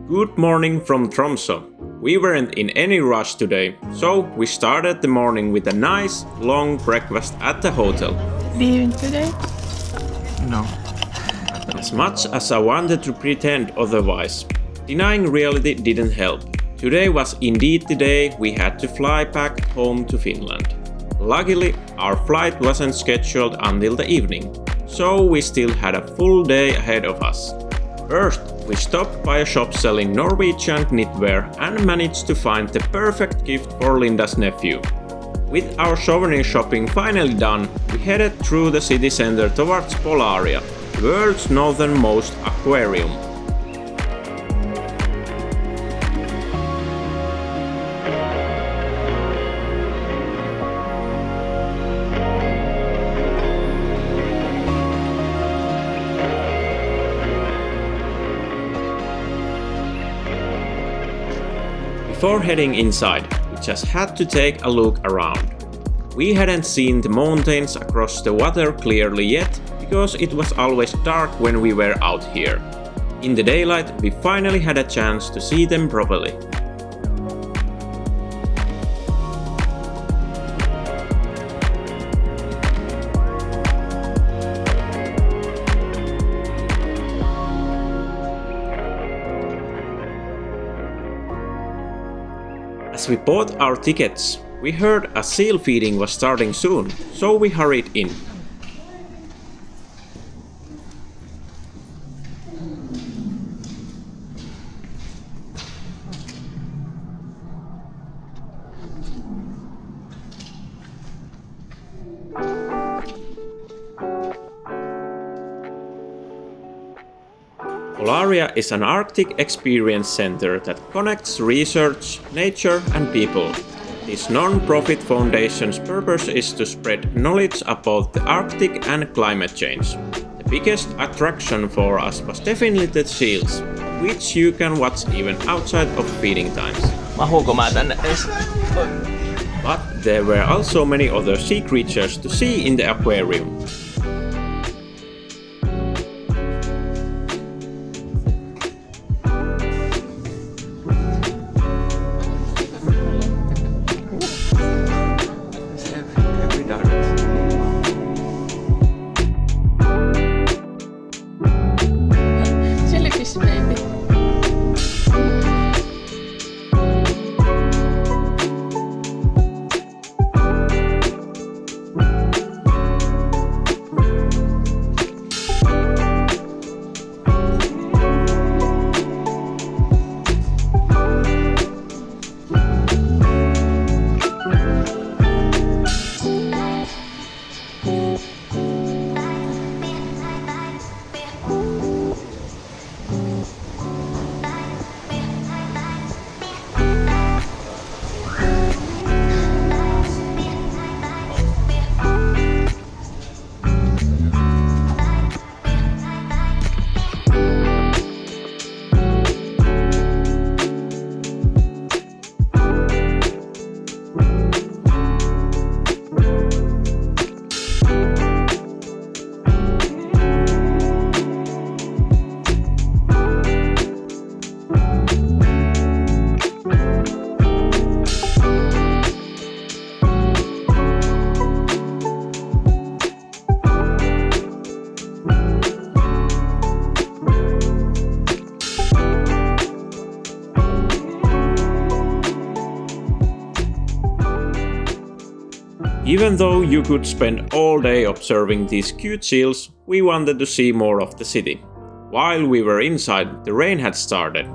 Good morning from Tromsø. We weren't in any rush today, so we started the morning with a nice, long breakfast at the hotel. Leaving today? No. As much as I wanted to pretend otherwise, denying reality didn't help. Today was indeed the day we had to fly back home to Finland. Luckily, our flight wasn't scheduled until the evening, so we still had a full day ahead of us. First, we stopped by a shop selling Norwegian knitwear and managed to find the perfect gift for Linda's nephew. With our souvenir shopping finally done, we headed through the city center towards Polaria, the world's northernmost aquarium. Before heading inside, we just had to take a look around. We hadn't seen the mountains across the water clearly yet, because it was always dark when we were out here. In the daylight, we finally had a chance to see them properly. As we bought our tickets, we heard a seal feeding was starting soon, so we hurried in. Polaria is an Arctic experience center that connects research, nature and people. This non-profit foundation's purpose is to spread knowledge about the Arctic and climate change. The biggest attraction for us was definitely the seals, which you can watch even outside of feeding times. Mahuuko mä tänne edes? But there were also many other sea creatures to see in the aquarium. Even though you could spend all day observing these cute seals, we wanted to see more of the city. While we were inside, the rain had started.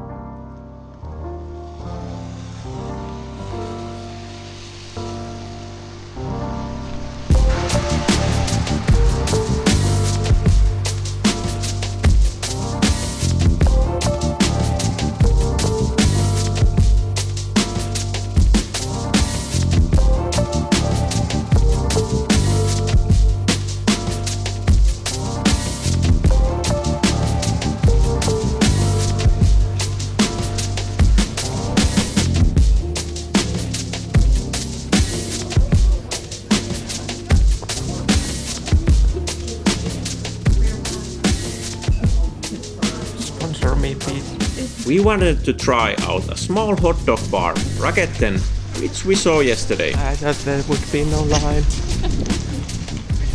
for me, please? We wanted to try out a small hot dog bar, Raketten, which we saw yesterday. I thought there would be no line.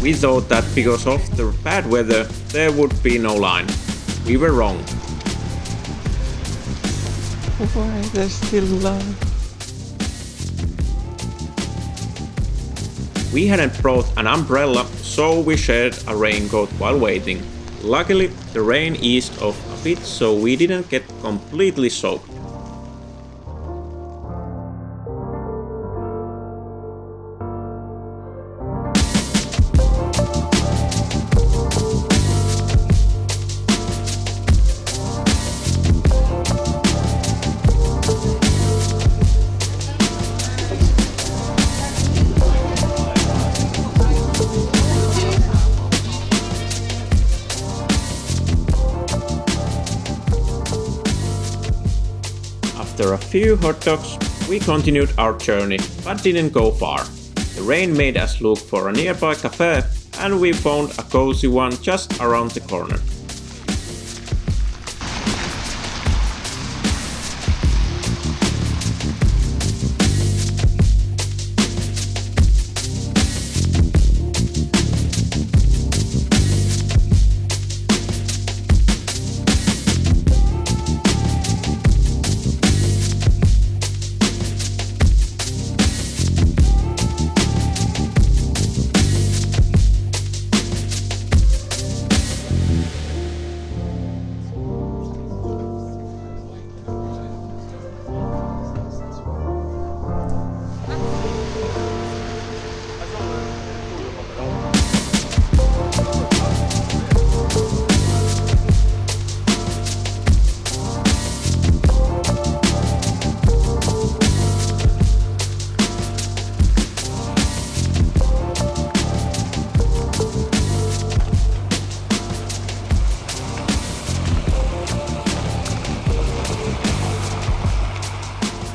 We thought that because of the bad weather, there would be no line. We were wrong. Why is there still line? We hadn't brought an umbrella, so we shared a raincoat while waiting. Luckily, the rain eased off a bit, so we didn't get completely soaked. After a few hot dogs, we continued our journey, but didn't go far. The rain made us look for a nearby cafe, and we found a cozy one just around the corner.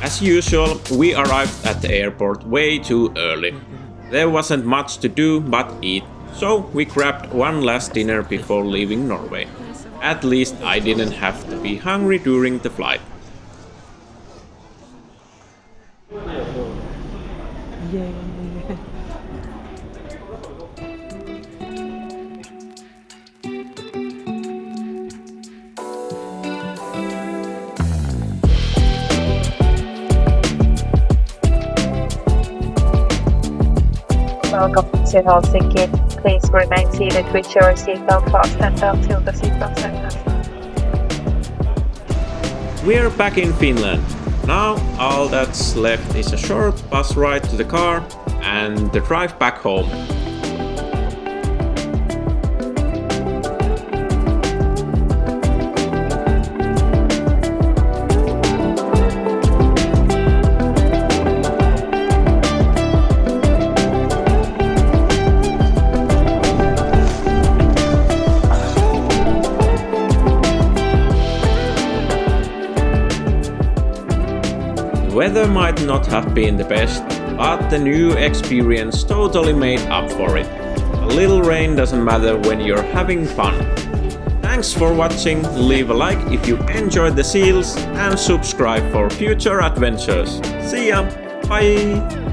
As usual, we arrived at the airport way too early. There wasn't much to do but eat, so we grabbed one last dinner before leaving Norway. At least I didn't have to be hungry during the flight. Yay. Welcome to Helsinki. Please remain seated with your seatbelt fastened until the seatbelt sign has. We're back in Finland. Now all that's left is a short bus ride to the car and the drive back home. The weather might not have been the best, but the new experience totally made up for it. A little rain doesn't matter when you're having fun. Thanks for watching, leave a like if you enjoyed the seals and subscribe for future adventures. See ya, bye!